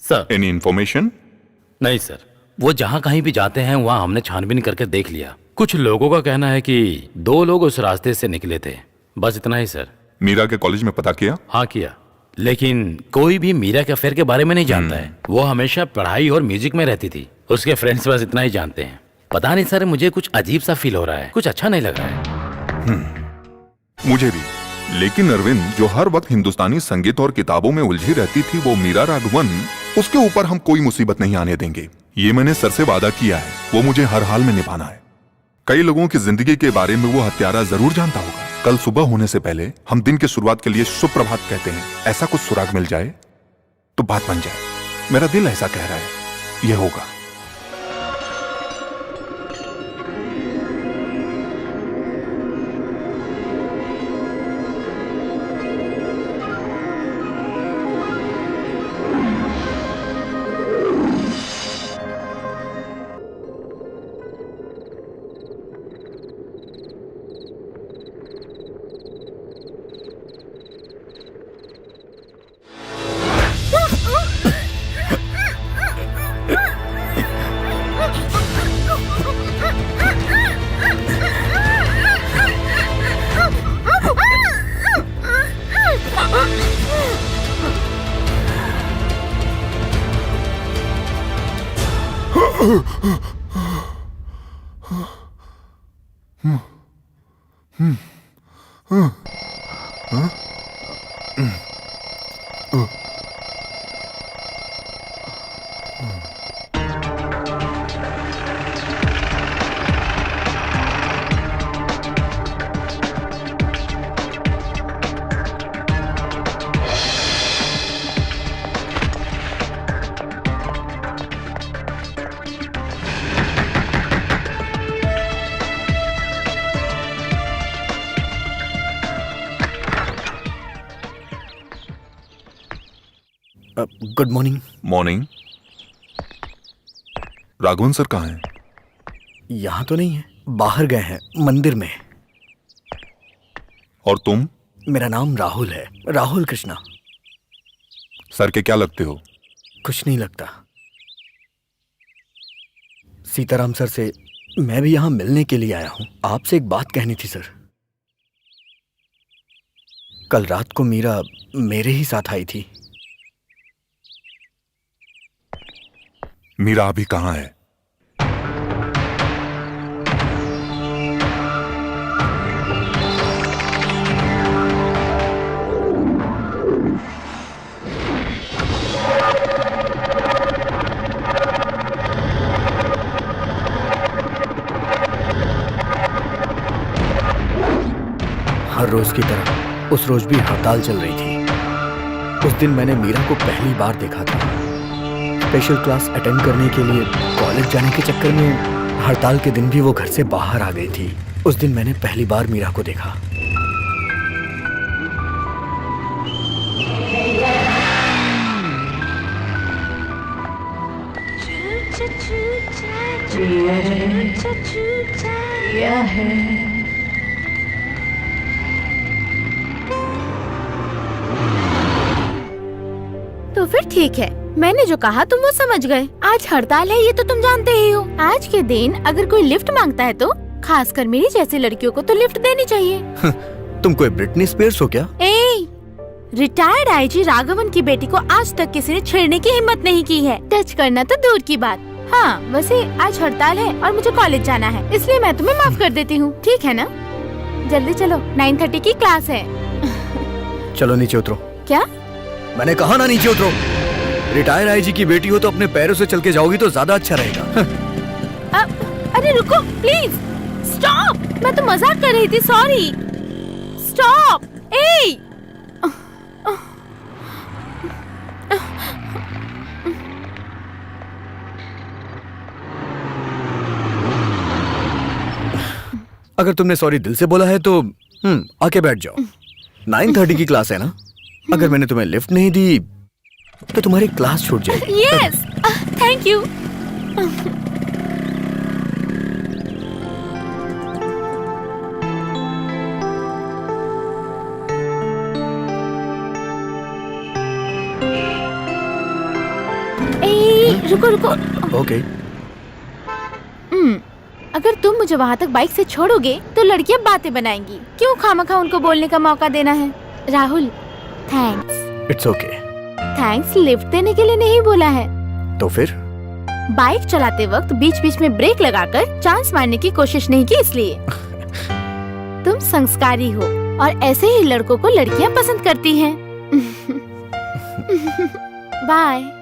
Sir. Any information? नहीं sir, वो जहाँ कहीं भी जाते हैं वहाँ हमने छानबीन करके देख लिया। कुछ लोगों का कहना है कि 2 लोग उस रास्ते से निकले थे, बस इतना ही सर। मीरा के कॉलेज में पता किया? हाँ किया, लेकिन कोई भी मीरा के अफेयर के बारे में नहीं जानता है। वो हमेशा पढ़ाई और म्यूजिक में रहती थी। उसके फ्रेंड्स बस इतना ही जानते हैं। पता नहीं सर, मुझे कुछ अजीब सा फील हो रहा है, कुछ अच्छा नहीं लग रहा है। मुझे भी। लेकिन अरविंद, जो हर वक्त हिंदुस्तानी संगीत और किताबों में उलझी रहती थी, वो मीरा राघवन, उसके ऊपर हम कोई मुसीबत नहीं आने देंगे। ये मैंने सर से वादा किया है, वो मुझे हर हाल में निभाना है। कई लोगों की जिंदगी के बारे में वो हत्यारा जरूर जानता होगा। कल सुबह होने से पहले हम दिन की शुरुआत के लिए सुप्रभात कहते हैं। ऐसा कुछ सुराग मिल जाए तो बात बन जाए। मेरा दिल ऐसा कह रहा है, ये होगा। Good morning. Morning. Raghavan sir कहाँ हैं? यहाँ तो नहीं है, बाहर गए हैं, मंदिर में। और तुम? मेरा नाम राहुल है, राहुल कृष्णा। सर के क्या लगते हो? कुछ नहीं लगता। सीताराम सर से मैं भी यहाँ मिलने के लिए आया हूँ। आपसे एक बात कहनी थी सर। कल रात को मीरा मेरे ही साथ आई थी। मीरा अभी कहाँ है? हर रोज की तरह उस रोज भी हड़ताल चल रही थी। उस दिन मैंने मीरा को पहली बार देखा था। स्पेशल क्लास अटेंड करने के लिए कॉलेज जाने के चक्कर में हड़ताल के दिन भी वो घर से बाहर आ गई थी। उस दिन मैंने पहली बार मीरा को देखा। तो फिर ठीक है, मैंने जो कहा तुम वो समझ गए। आज हड़ताल है ये तो तुम जानते ही हो। आज के दिन अगर कोई लिफ्ट मांगता है तो खासकर मेरी जैसी लड़कियों को तो लिफ्ट देनी चाहिए। तुम कोई ब्रिटनी स्पीयर्स हो क्या? रिटायर्ड आईजी राघवन की बेटी को आज तक किसी ने छेड़ने की हिम्मत नहीं की है। टच करना तो दूर की बात। हाँ, वैसे आज हड़ताल है और मुझे कॉलेज जाना है, इसलिए मैं तुम्हें माफ कर देती हूँ, ठीक है ना? जल्दी चलो, 9:30 की क्लास है। चलो नीचे उतरो। क्या? मैंने कहा ना नीचे उतरो। रिटायर आईजी की बेटी हो तो अपने पैरों से चल के जाओगी तो ज्यादा अच्छा रहेगा। अरे रुको प्लीज, स्टॉप। मैं तो मजाक कर रही थी, सॉरी। स्टॉप। अगर तुमने सॉरी दिल से बोला है तो आके बैठ जाओ। 9:30 की क्लास है ना? अगर मैंने तुम्हें लिफ्ट नहीं दी तो तुम्हारी क्लास छूट जाएगी। Yes, thank you. रुको रुको। ओके। अगर तुम मुझे वहाँ तक बाइक से छोड़ोगे तो लड़कियाँ बातें बनाएंगी। क्यों खामखा उनको बोलने का मौका देना है? Rahul, thanks. It's okay. Thanks lift देने के लिए नहीं बोला है। तो फिर? बाइक चलाते वक्त बीच बीच में ब्रेक लगाकर चांस मारने की कोशिश नहीं की, इसलिए। तुम संस्कारी हो और ऐसे ही लड़कों को लड़कियाँ पसंद करती हैं। बाय।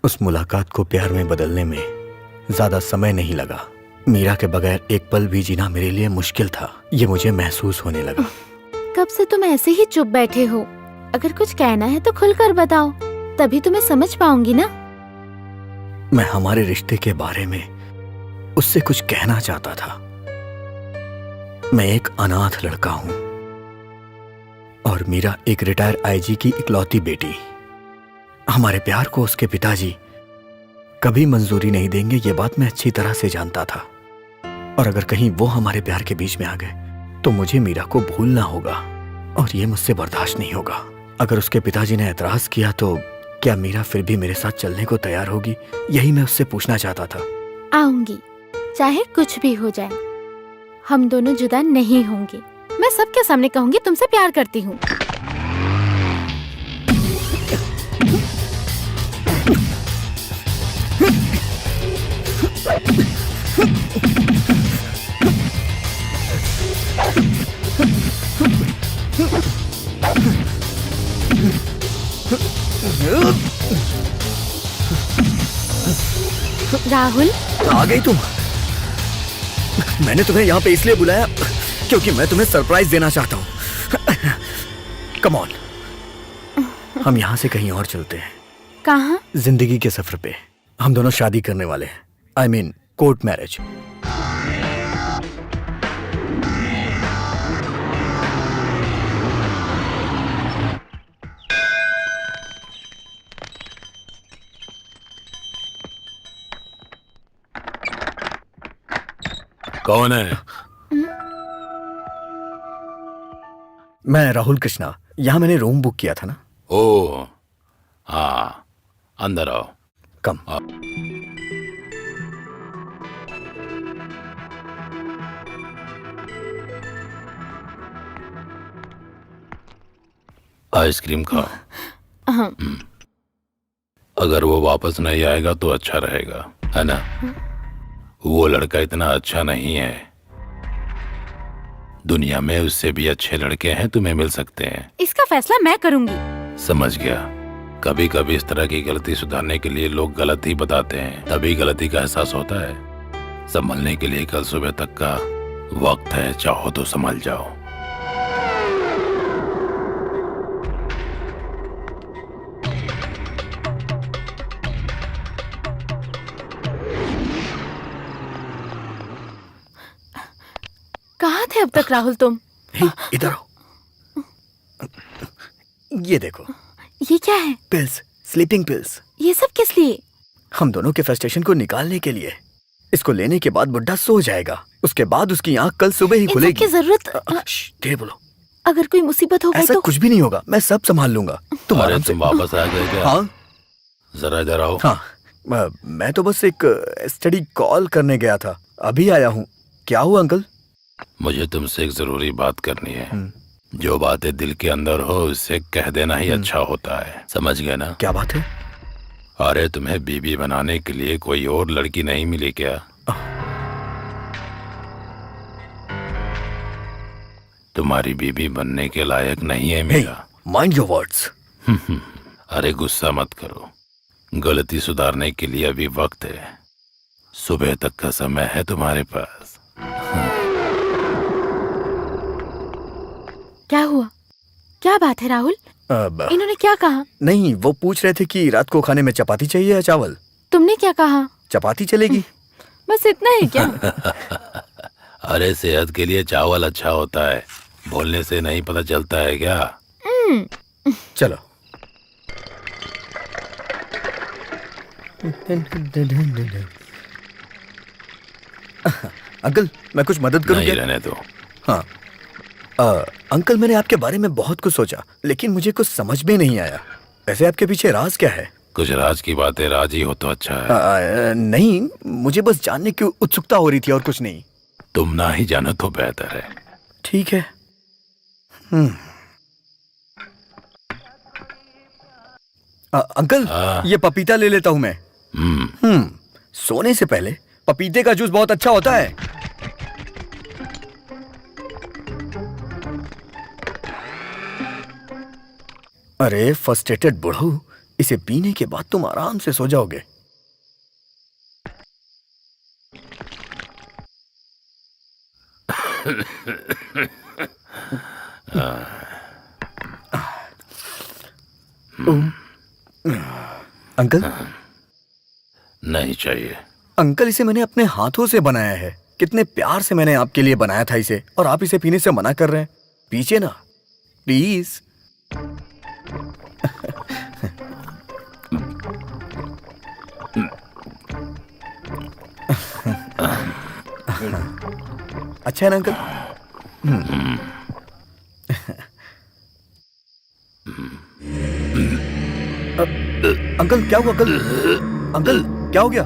उस मुलाकात को प्यार में बदलने में ज्यादा समय नहीं लगा। मीरा के बगैर एक पल भी जीना मेरे लिए मुश्किल था, ये मुझे महसूस होने लगा। कब से तुम ऐसे ही चुप बैठे हो? अगर कुछ कहना है तो खुलकर बताओ, तभी तुम्हें समझ पाऊंगी ना। मैं हमारे रिश्ते के बारे में उससे कुछ कहना चाहता था। मैं एक अनाथ लड़का हूं और मीरा एक रिटायर आईजी की इकलौती बेटी। हमारे प्यार को उसके पिताजी कभी मंजूरी नहीं देंगे, ये बात मैं अच्छी तरह से जानता था। और अगर कहीं वो हमारे प्यार के बीच में आ गए तो मुझे मीरा को भूलना होगा और ये मुझसे बर्दाश्त नहीं होगा। अगर उसके पिताजी ने एतराज किया तो क्या मीरा फिर भी मेरे साथ चलने को तैयार होगी? यही मैं उससे पूछना चाहता था। आऊंगी, चाहे कुछ भी हो जाए। हम दोनों जुदा नहीं होंगे। मैं सबके सामने कहूंगी तुमसे प्यार करती हूँ। राहुल, आ गई तुम? मैंने तुम्हें यहाँ पे इसलिए बुलाया क्योंकि मैं तुम्हें सरप्राइज देना चाहता हूँ। कम ऑन, हम यहाँ से कहीं और चलते हैं। कहाँ? जिंदगी के सफर पे। हम दोनों शादी करने वाले हैं। I mean court marriage. कौन है? मैं राहुल कृष्णा। यहाँ मैंने रूम बुक किया था ना। ओ हाँ, अंदर आओ। कम। आइसक्रीम खाओ। अगर वो वापस नहीं आएगा तो अच्छा रहेगा, है ना? वो लड़का इतना अच्छा नहीं है। दुनिया में उससे भी अच्छे लड़के हैं, तुम्हें मिल सकते हैं। इसका फैसला मैं करूंगी। समझ गया। कभी कभी इस तरह की गलती सुधारने के लिए लोग गलत ही बताते हैं, तभी गलती का एहसास होता है। संभलने के लिए कल सुबह तक का वक्त है, चाहो तो संभल जाओ। कहाँ थे अब तक राहुल तुम? हे, इधर आओ। ये देखो। ये क्या है? Pills, sleeping pills. ये सब किस लिए? हम दोनों के फ्रस्ट्रेशन को निकालने के लिए। इसको लेने के बाद बुड्ढा सो जाएगा, उसके बाद उसकी आंख कल सुबह ही खुलेगी। इनकी जरूरत। धीरे बोलो। अगर कोई मुसीबत हो गई ऐसा तो? कुछ भी नहीं होगा, मैं सब संभाल लूंगा। तुम आराम से। तुम वापस आ गए क्या? हाँ। जरा इधर आओ। हाँ, मैं तो बस एक स्टडी कॉल करने गया था, अभी आया हूँ। क्या हुआ अंकल? मुझे तुमसे एक जरूरी बात करनी है। जो बातें दिल के अंदर हो उससे कह देना ही अच्छा होता है, समझ गए ना? क्या बात है? अरे तुम्हें बीबी बनाने के लिए कोई और लड़की नहीं मिली क्या? तुम्हारी बीबी बनने के लायक नहीं है मीरा। Mind your words. अरे गुस्सा मत करो, गलती सुधारने के लिए अभी वक्त है। सुबह तक का समय है तुम्हारे पास। क्या हुआ? क्या बात है राहुल? इन्होंने क्या कहा? नहीं, वो पूछ रहे थे कि रात को खाने में चपाती चाहिए या चावल। तुमने क्या कहा? चपाती चलेगी। बस इतना ही क्या? अरे सेहत के लिए चावल अच्छा होता है, बोलने से नहीं पता चलता है क्या? चलो। अंकल, मैं कुछ मदद करूं नहीं क्या? रहने दो। हाँ। अंकल, मैंने आपके बारे में बहुत कुछ सोचा, लेकिन मुझे कुछ समझ में नहीं आया। वैसे आपके पीछे राज क्या है? कुछ राज की बातें राजी हो तो अच्छा है। नहीं, मुझे बस जानने की उत्सुकता हो रही थी और कुछ नहीं। तुम ना ही जानो तो बेहतर है। ठीक है। अंकल, ये पपीता ले लेता हूं मैं। सोने से पहले पपीते का जूस बहुत अच्छा होता है। अरे फ्रस्ट्रेटेड बुढ़ऊ, इसे पीने के बाद तुम आराम से सो जाओगे। अंकल, नहीं चाहिए। अंकल, इसे मैंने अपने हाथों से बनाया है। कितने प्यार से मैंने आपके लिए बनाया था इसे, और आप इसे पीने से मना कर रहे हैं। पीछे ना, प्लीज। अच्छा है ना अंकल? अंकल क्या हुआ? अंकल, अंकल क्या हो गया?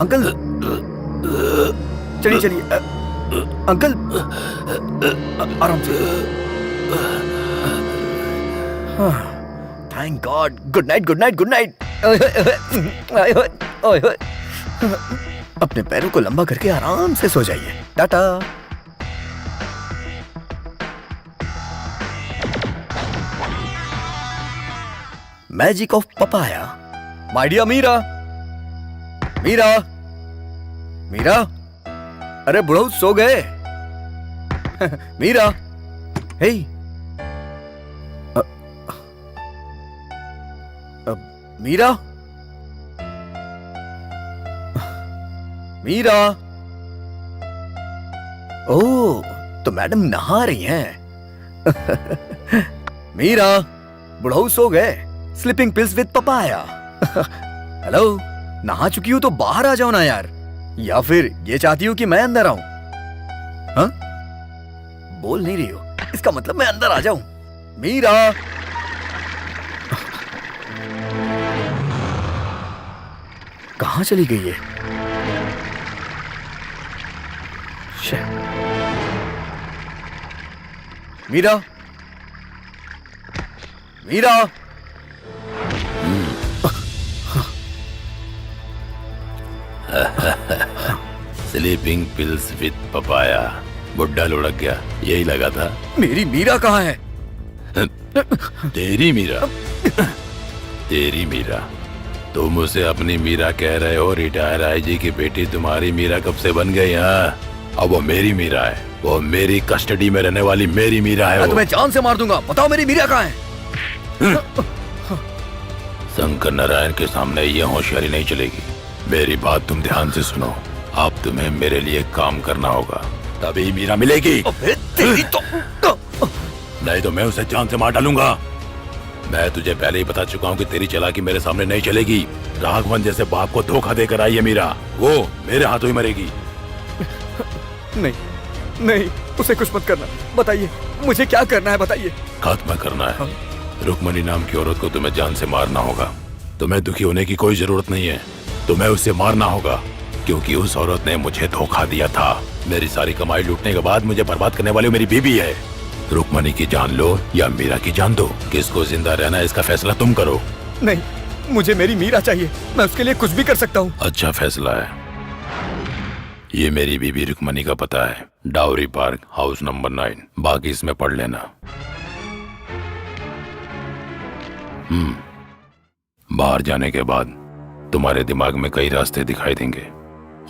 अंकल, चलिए चलिए। अंकल, आराम से। Thank God. Good night, good night, good night. अपने पैरों को लंबा करके आराम से सो जाइए। Tata. Magic of papaya. My dear Meera, Meera, Meera. अरे बुढ़ऊ, सो गए? मीरा, हे। मीरा, मीरा। ओह, तो मैडम नहा रही हैं। मीरा, बुढ़ऊ सो गए। Sleeping pills with papaya. Hello, नहा चुकी हूं तो बाहर आ जाओ ना यार। या फिर ये चाहती हूँ कि मैं अंदर आऊं? हाँ? बोल नहीं रही हो, इसका मतलब मैं अंदर आ जाऊं। मीरा। कहां चली गई है? Meera, Meera. Sleeping pills with papaya. बुड्ढा लुढ़क गया, यही लगा था। मेरी मीरा कहाँ है? तेरी मीरा? तेरी मीरा? तुम उसे अपनी मीरा कह रहे हो? रिटायर आईजी की बेटी तुम्हारी मीरा कब से बन गई? हाँ, अब वो मेरी मीरा है। वो मेरी कस्टडी में रहने वाली मेरी मीरा है। मैं तुम्हें जान से मार दूंगा। बताओ मेरी मीरा कहाँ है? शंकर नारायण के सामने ये होशियारी नहीं चलेगी। मेरी बात तुम ध्यान से सुनो। अब तुम्हें मेरे लिए काम करना होगा, तभी मीरा मिलेगी। अबे तेरी तो। नहीं तो मैं उसे जान से मार डालूंगा। मैं तुझे पहले ही बता चुका हूँ कि तेरी चालाकी मेरे सामने नहीं चलेगी। राघवन जैसे बाप को धोखा देकर आई है मीरा, वो मेरे हाथों ही मरेगी। नहीं, नहीं, उसे कुछ मत करना। बताइए, मुझे क्या करना है? बताइए। खत्म करना है। रुक्मणी नाम की औरत को तुम्हें जान से मारना होगा। तुम्हें दुखी होने की कोई जरूरत नहीं है। तुम्हें उसे मारना होगा, क्योंकि उस औरत ने मुझे धोखा दिया था। मेरी सारी कमाई लूटने के बाद मुझे बर्बाद करने वाली मेरी बीवी है। रुक्मणी की जान लो या मीरा की जान दो, किसको जिंदा रहना है इसका फैसला तुम करो। नहीं, मुझे मेरी मीरा चाहिए। मैं उसके लिए कुछ भी कर सकता हूँ। अच्छा फैसला है। ये मेरी बीबी रुक्मणी का पता है, डाउरी पार्क, हाउस नंबर 9। बाकी इसमें पढ़ लेना। बाहर जाने के बाद तुम्हारे दिमाग में कई रास्ते दिखाई देंगे।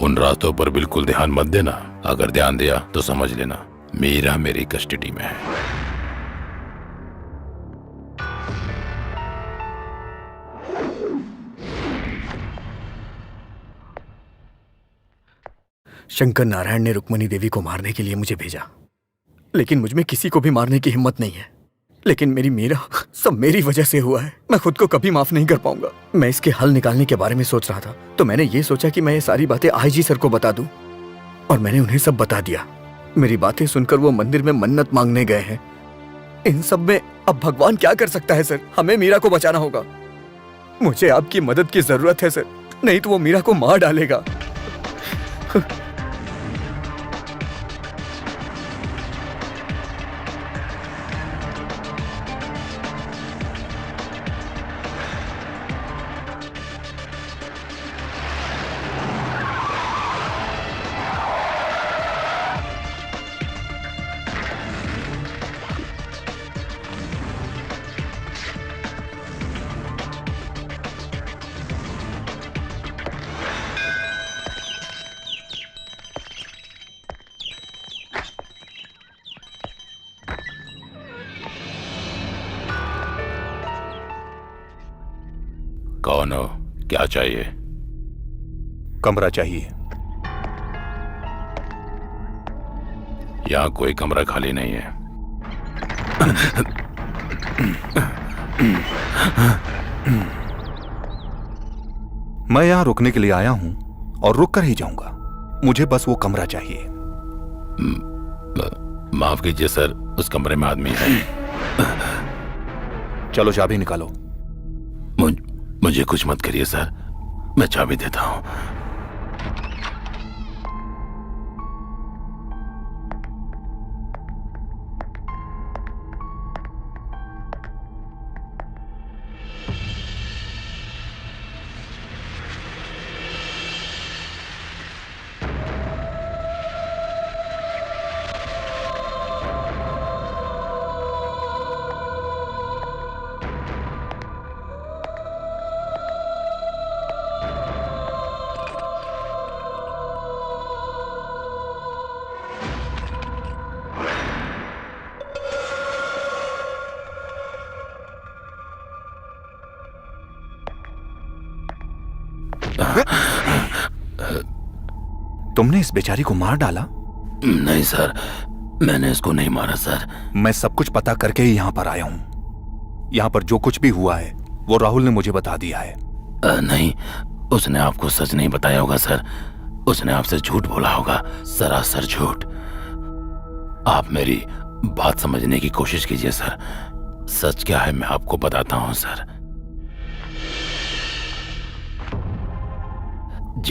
उन रास्तों पर बिल्कुल ध्यान मत देना। अगर ध्यान दिया तो समझ लेना मीरा मेरी कस्टडी में है। शंकर नारायण ने रुक्मणी देवी को मारने के लिए मुझे भेजा, लेकिन मुझ में किसी को भी मारने की हिम्मत नहीं है, लेकिन मेरी मीरा, सब मेरी वजह से हुआ है। मैं खुद को कभी माफ नहीं कर पाऊंगा। मैं इसके हल निकालने के बारे में सोच रहा था, तो मैंने ये सोचा कि मैं ये सारी बातें आईजी सर को बता दूं, और मैंने उन्हें सब बता दिया। मेरी बातें सुनकर वो मंदिर में मन्नत मांगने गए हैं। इन सब में अब भगवान क्या कर सकता है सर? हमें मीरा को बचाना होगा। मुझे आपकी मदद की जरूरत है सर, नहीं तो वो मीरा को मार डालेगा। कौन हो? क्या चाहिए? कमरा चाहिए। यहाँ कोई कमरा खाली नहीं है। मैं यहाँ रुकने के लिए आया हूं और रुक कर ही जाऊंगा। मुझे बस वो कमरा चाहिए। माफ कीजिए सर, उस कमरे में आदमी है। चलो चाबी निकालो। मुझे कुछ मत करिए सर, मैं चाबी देता हूँ। तुमने इस बेचारी को मार डाला? नहीं सर, मैंने इसको नहीं मारा सर। मैं सब कुछ पता करके ही यहाँ पर आया हूँ। यहाँ पर जो कुछ भी हुआ है वो राहुल ने मुझे बता दिया है। नहीं, उसने आपको सच नहीं बताया होगा सर। उसने आपसे झूठ बोला होगा, सरासर झूठ। आप मेरी बात समझने की कोशिश कीजिए सर। सच क्या है मैं आपको बताता हूँ सर।